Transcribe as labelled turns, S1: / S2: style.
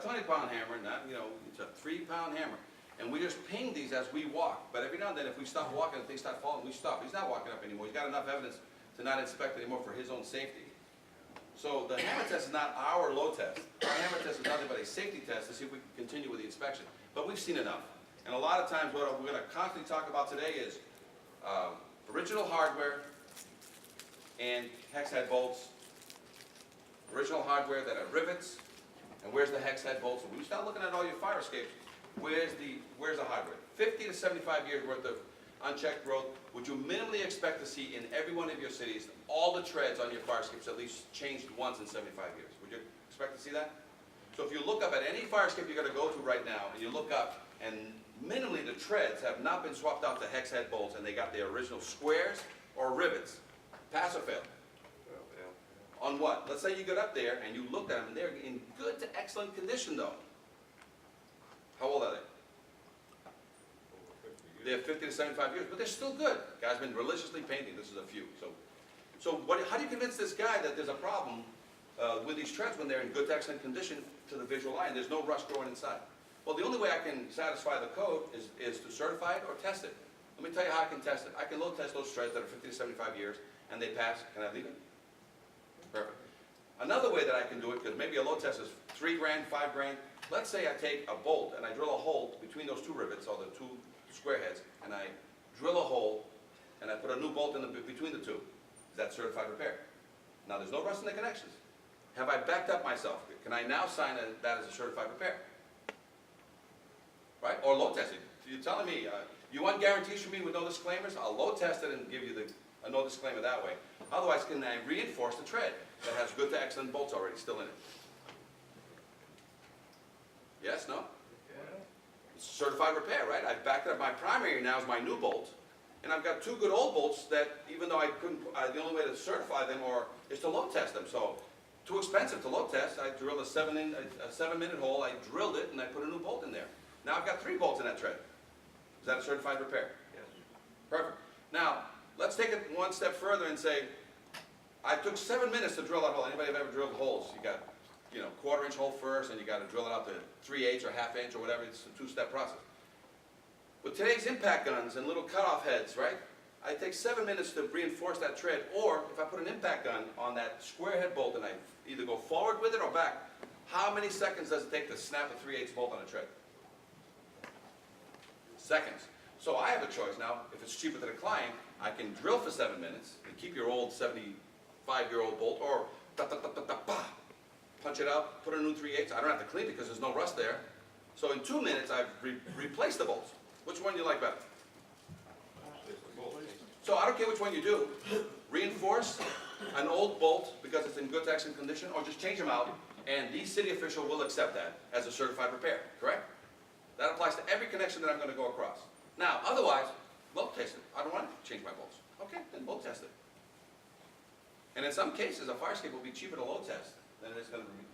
S1: 20-pound hammer, not, it's a 3-pound hammer. And we just ping these as we walk. But every now and then, if we stop walking and things start falling, we stop. He's not walking up anymore. He's got enough evidence to not inspect anymore for his own safety. So the hammer test is not our load test. Our hammer test is nothing but a safety test to see if we can continue with the inspection. But we've seen enough. And a lot of times what we're going to constantly talk about today is original hardware and hex head bolts. Original hardware that are rivets, and where's the hex head bolts? And when you start looking at all your fire escapes, where's the hardware? 50 to 75 years worth of unchecked growth. Would you minimally expect to see in every one of your cities all the treads on your fire escapes at least changed once in 75 years? Would you expect to see that? So if you look up at any fire escape you're going to go to right now, and you look up, and minimally the treads have not been swapped out to hex head bolts, and they got the original squares or rivets. Pass or fail? On what? Let's say you get up there and you looked at them and they're in good to excellent condition though. How old are they? They're 50 to 75 years, but they're still good. Guy's been religiously painting. This is a few. So how do you convince this guy that there's a problem with these treads when they're in good to excellent condition to the visual eye and there's no rust growing inside? Well, the only way I can satisfy the code is to certify it or test it. Let me tell you how I can test it. I can load test those treads that are 50 to 75 years and they pass. Can I leave it? Perfect. Another way that I can do it, because maybe a load test is $3 grand, $5 grand. Let's say I take a bolt and I drill a hole between those two rivets, or the two square heads, and I drill a hole and I put a new bolt in between the two. Is that certified repair? Now there's no rust in the connections. Have I backed up myself? Can I now sign that as a certified repair? Right? Or load testing. You're telling me, you want guarantees from me with no disclaimers? I'll load test it and give you a no disclaimer that way. Otherwise, can I reinforce the tread that has good to excellent bolts already still in it? Yes? No? It's certified repair, right? I've backed up. My primary now is my new bolt. And I've got two good old bolts that even though I couldn't, the only way to certify them is to load test them. So, too expensive to load test. I drilled a 7-minute hole. I drilled it and I put a new bolt in there. Now I've got 3 bolts in that tread. Is that a certified repair?
S2: Yes.
S1: Perfect. Now, let's take it one step further and say, I took 7 minutes to drill that hole. Anybody have ever drilled holes? You got, 1/4-inch hole first, and you got to drill it out to 3/8 or 1/2 inch or whatever. It's a 2-step process. With today's impact guns and little cutoff heads, right? I take 7 minutes to reinforce that tread, or if I put an impact gun on that square head bolt and I either go forward with it or back, how many seconds does it take to snap a 3/8 bolt on a tread? Seconds. So I have a choice now. If it's cheaper to the client, I can drill for 7 minutes and keep your old 75-year-old bolt, or punch it out, put a new 3/8. I don't have to clean it because there's no rust there. So in 2 minutes, I've replaced the bolts. Which one do you like better? So I don't care which one you do. Reinforce an old bolt because it's in good to excellent condition, or just change them out, and the city official will accept that as a certified repair, correct? That applies to every connection that I'm going to go across. Now, otherwise, load test it. I don't want to change my bolts. Okay, then load test it. And in some cases, a fire escape will be cheaper to load test than it is going to be